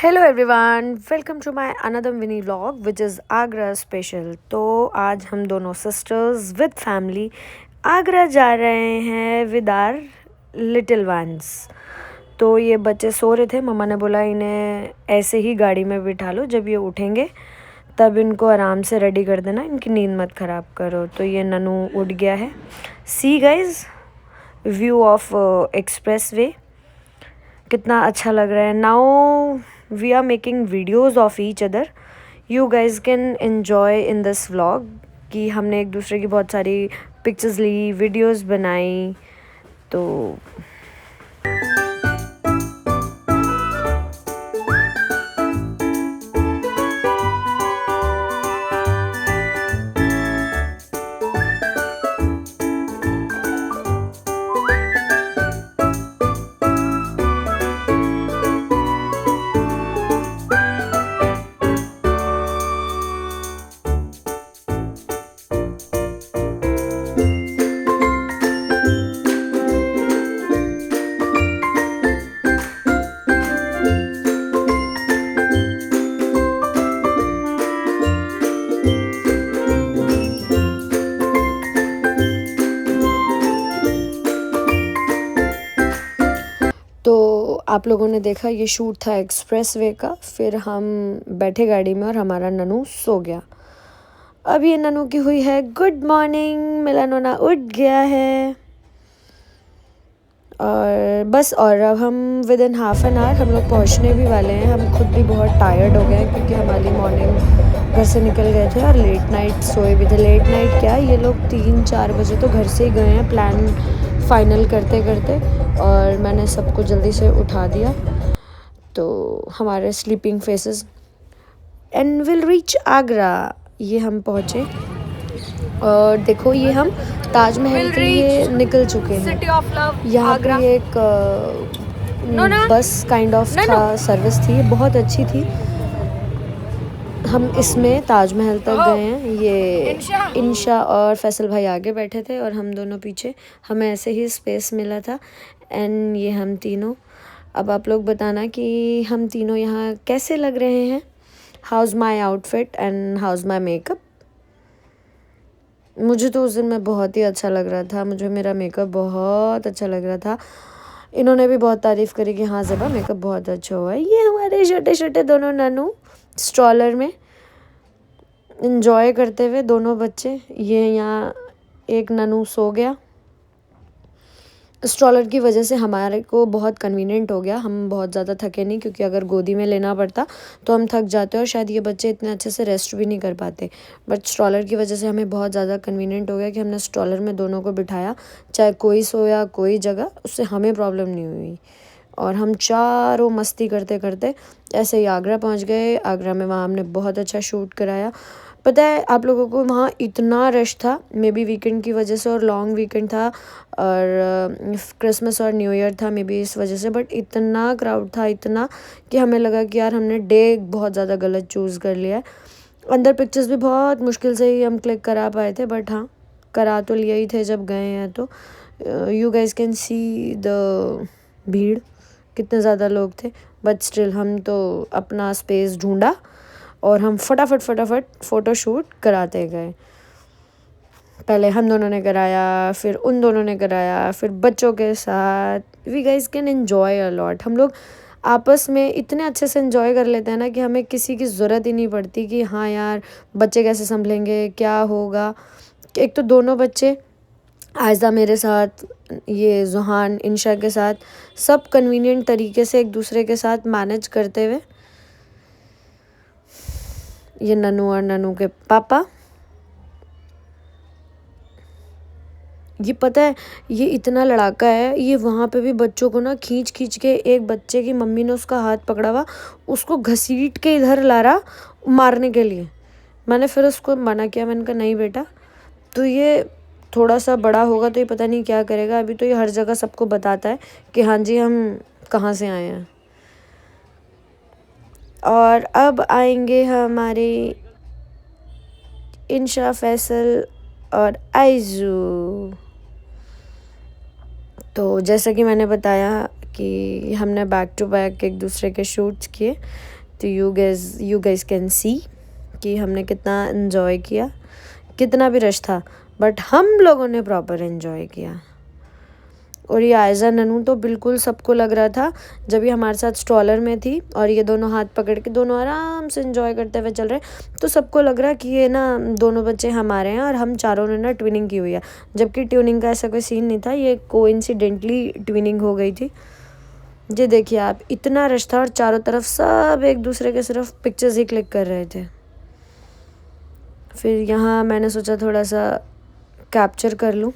Hello everyone, welcome to my another mini vlog which is Agra special. तो आज हम दोनों सिस्टर्स विद फैमिली आगरा जा रहे हैं विद आर लिटिल वंस। तो ये बच्चे सो रहे थे, मम्मा ने बोला इन्हें ऐसे ही गाड़ी में बिठा लो, जब ये उठेंगे तब इनको आराम से रेडी कर देना, इनकी नींद मत ख़राब करो। तो ये ननू उठ गया है। See guys, view of expressway कितना अच्छा लग रहा है। Now we are making videos of each other, you guys can enjoy in this vlog कि हमने एक दूसरे की बहुत सारी पिक्चर्स ली, वीडियोज़ बनाई। तो आप लोगों ने देखा ये शूट था एक्सप्रेस वे का। फिर हम बैठे गाड़ी में और हमारा ननू सो गया। अब ये ननू की हुई है गुड मॉर्निंग, मेरा नोना उठ गया है। और बस, और अब हम with in half an hour हम लोग पहुँचने भी वाले हैं। हम खुद भी बहुत टायर्ड हो गए हैं क्योंकि हमारी मॉर्निंग घर से निकल गए थे और लेट नाइट सोए भी थे। लेट नाइट क्या, ये लोग 3-4 बजे तो घर से ही गए हैं प्लान फाइनल करते करते, और मैंने सबको जल्दी से उठा दिया। तो हमारे sleeping faces and will reach Agra. ये हम पहुँचे और देखो ये हम ताजमहल के लिए निकल चुके हैं। यहाँ पे एक बस काइंड ऑफ था, सर्विस थी, बहुत अच्छी थी। हम इसमें ताजमहल तक गए हैं। ये इंशा और फैसल भाई आगे बैठे थे और हम दोनों पीछे, हमें ऐसे ही स्पेस मिला था। एंड ये हम तीनों, अब आप लोग बताना कि हम तीनों यहाँ कैसे लग रहे हैं। House my outfit and house my makeup. मुझे तो उस दिन में बहुत ही अच्छा लग रहा था, मुझे मेरा मेकअप बहुत अच्छा लग रहा था। इन्होंने भी बहुत तारीफ़ करी कि हाँ ज़ेबा मेकअप बहुत अच्छा हुआ है। ये हमारे छोटे छोटे दोनों ननू स्ट्रॉलर में इंजॉय करते हुए, दोनों बच्चे। ये यहाँ एक ननू सो गया। स्ट्रॉलर की वजह से हमारे को बहुत कन्वीनियंट हो गया, हम बहुत ज़्यादा थके नहीं, क्योंकि अगर गोदी में लेना पड़ता तो हम थक जाते और शायद ये बच्चे इतने अच्छे से रेस्ट भी नहीं कर पाते। बट स्ट्रॉलर की वजह से हमें बहुत ज़्यादा कन्वीनियंट हो गया कि हमने स्ट्रॉलर में दोनों को बिठाया, चाहे कोई सोया कोई जगह, उससे हमें प्रॉब्लम नहीं हुई। और हम चारों मस्ती करते करते ऐसे ही आगरा पहुंच गए। आगरा में वहाँ हमने बहुत अच्छा शूट कराया। पता है आप लोगों को, वहाँ इतना रश था, मे बी वीकेंड की वजह से, और लॉन्ग वीकेंड था और क्रिसमस और न्यू ईयर था, मे बी इस वजह से, बट इतना क्राउड था, इतना कि हमें लगा कि यार हमने डे बहुत ज़्यादा गलत चूज़ कर लिया है। अंदर पिक्चर्स भी बहुत मुश्किल से ही हम क्लिक करा पाए थे, बट हाँ करा तो लिया ही थे जब गए हैं। तो you guys can see the भीड़, कितने ज़्यादा लोग थे, बट स्टिल हम तो अपना स्पेस ढूंढा और हम फटाफट फ़ोटो शूट कराते गए। पहले हम दोनों ने कराया, फिर उन दोनों ने कराया, फिर बच्चों के साथ। We guys can enjoy a lot. हम लोग आपस में इतने अच्छे से एंजॉय कर लेते हैं ना कि हमें किसी की ज़रूरत ही नहीं पड़ती कि हाँ यार बच्चे कैसे संभलेंगे, क्या होगा। एक तो दोनों बच्चे, आयज़ा मेरे साथ, ये जुहान इंशा के साथ, सब कन्वीनियंट तरीके से एक दूसरे के साथ मैनेज करते हुए। ये ननू और ननू के पापा। ये पता है ये इतना लड़ाका है, ये वहाँ पे भी बच्चों को ना खींच खींच के, एक बच्चे की मम्मी ने उसका हाथ पकड़ा हुआ, उसको घसीट के इधर ला रहा मारने के लिए। मैंने फिर उसको मना किया, मैंने कहा नहीं बेटा, तो ये थोड़ा सा बड़ा होगा तो ये पता नहीं क्या करेगा। अभी तो ये हर जगह सबको बताता है कि हाँ जी हम कहाँ से आए हैं। और अब आएंगे हमारे इंशा, फैसल और आइजू। तो जैसा कि मैंने बताया कि हमने बैक टू बैक एक दूसरे के शूट्स किए। तो यू गाइस कैन सी कि हमने कितना इन्जॉय किया। कितना भी रश था बट हम लोगों ने प्रॉपर इन्जॉय किया। और ये आयज़ा ननू तो बिल्कुल सबको लग रहा था जब ये हमारे साथ स्ट्रॉलर में थी और ये दोनों हाथ पकड़ के दोनों आराम से एंजॉय करते हुए चल रहे, तो सबको लग रहा कि ये ना दोनों बच्चे हमारे हैं और हम चारों ने ना ट्विनिंग की हुई है, जबकि ट्विनिंग का ऐसा कोई सीन नहीं था, ये कोइंसिडेंटली ट्विनिंग हो गई थी। ये देखिए आप, इतना रश था और चारों तरफ सब एक दूसरे के सिर्फ पिक्चर्स ही क्लिक कर रहे थे। फिर यहाँ मैंने सोचा थोड़ा सा कैप्चर कर लूँ।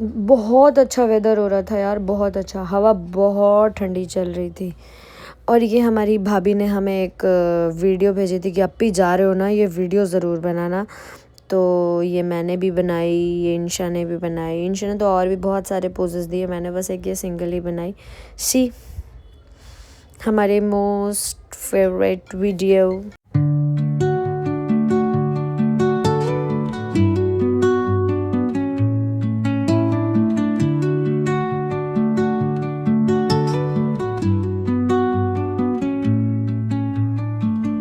बहुत अच्छा वेदर हो रहा था यार, बहुत अच्छा, हवा बहुत ठंडी चल रही थी। और ये हमारी भाभी ने हमें एक वीडियो भेजी थी कि अब भी जा रहे हो ना, ये वीडियो ज़रूर बनाना। तो ये मैंने भी बनाई, ये इंशा ने भी बनाई। इंशा ने तो और भी बहुत सारे पोजेस दिए, मैंने बस एक ये सिंगल ही बनाई। सी हमारे most favourite video.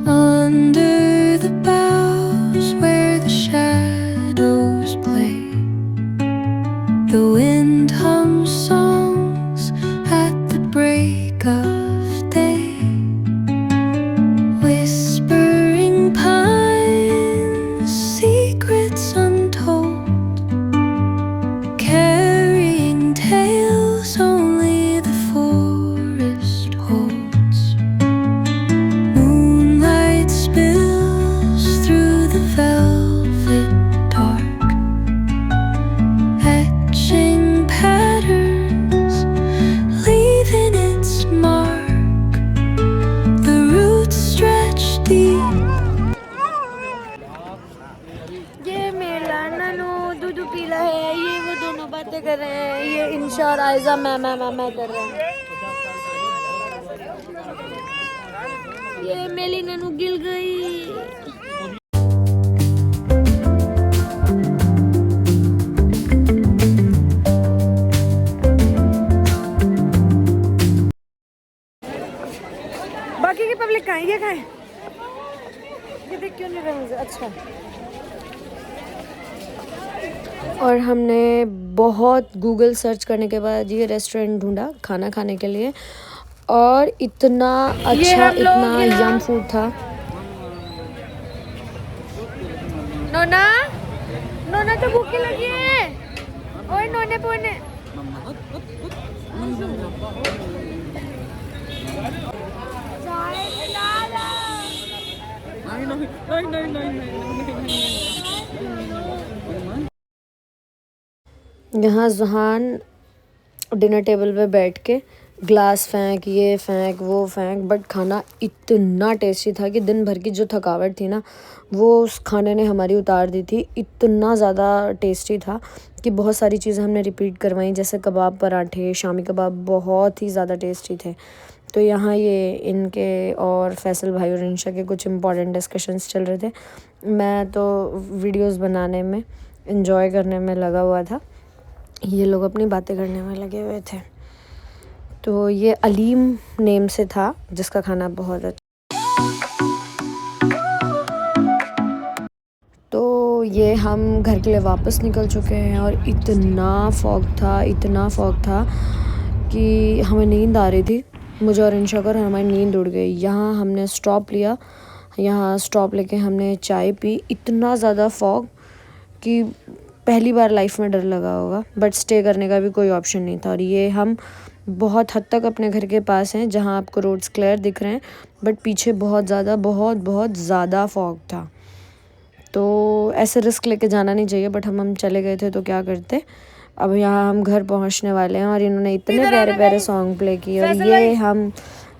Under the boughs where the shadows play, the wind hums songs at the break of day. Whispering pines, secrets untold, carrying tales only the forest holds. Moonlight spills through the velvet dark, etching patterns, leaving its mark. The roots stretch deep. ये मेरा ननू दूध पीला है, ये वो दोनों बातें कर रहे हैं, ये इंशा और आयज़ा मैं कर रहे हैं। ये मेरी ननू गिर गई। बाकी की पब्लिक कहाँ है? ये कहाँ है? ये देख क्यों नहीं रहा मुझे? अच्छा। और हमने बहुत गूगल सर्च करने के बाद ये रेस्टोरेंट ढूंढा खाना खाने के लिए, और इतना अच्छा, इतना यम फूड था। नोना नोना तो भूखी लगी है। ओए नोने पोने यहाँ जहान डिनर टेबल पे बैठ के ग्लास फेंक, ये फेंक, वो फेंक, बट खाना इतना टेस्टी था कि दिन भर की जो थकावट थी ना, वो उस खाने ने हमारी उतार दी थी। इतना ज़्यादा टेस्टी था कि बहुत सारी चीज़ें हमने रिपीट करवाई, जैसे कबाब, पराठे, शामी कबाब बहुत ही ज़्यादा टेस्टी थे। तो यहाँ ये इनके और फैसल भाई और इंशा के कुछ इम्पॉर्टेंट डिस्कशंस चल रहे थे। मैं तो वीडियोस बनाने में, एंजॉय करने में लगा हुआ था, ये लोग अपनी बातें करने में लगे हुए थे। तो ये अलीम नेम से था जिसका खाना बहुत अच्छा। तो ये हम घर के लिए वापस निकल चुके हैं और इतना फॉग था कि हमें नींद आ रही थी, मुझे और इंशा को, और हमारी नींद उड़ गई। यहाँ हमने स्टॉप लिया, यहाँ स्टॉप लेके हमने चाय पी। इतना ज़्यादा फॉग कि पहली बार लाइफ में डर लगा होगा, बट स्टे करने का भी कोई ऑप्शन नहीं था। और ये हम बहुत हद तक अपने घर के पास हैं जहाँ आपको रोड्स क्लियर दिख रहे हैं, बट पीछे बहुत ज़्यादा फॉग था। तो ऐसे रिस्क लेके जाना नहीं चाहिए, बट हम चले गए थे तो क्या करते। अब यहाँ हम घर पहुँचने वाले हैं और इन्होंने इतने प्यारे प्यारे सॉन्ग प्ले किए, और ये हम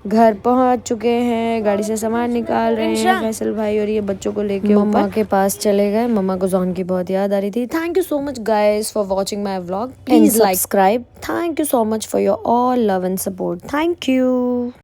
घर पहुंच चुके हैं, गाड़ी से सामान निकाल रहे हैं फैसल भाई, और ये बच्चों को लेके मम्मा के पास चले गए। मम्मा को जॉन की बहुत याद आ रही थी। Thank you so much guys for watching my vlog, please like, subscribe. Thank you so much for your all love and support. Thank you.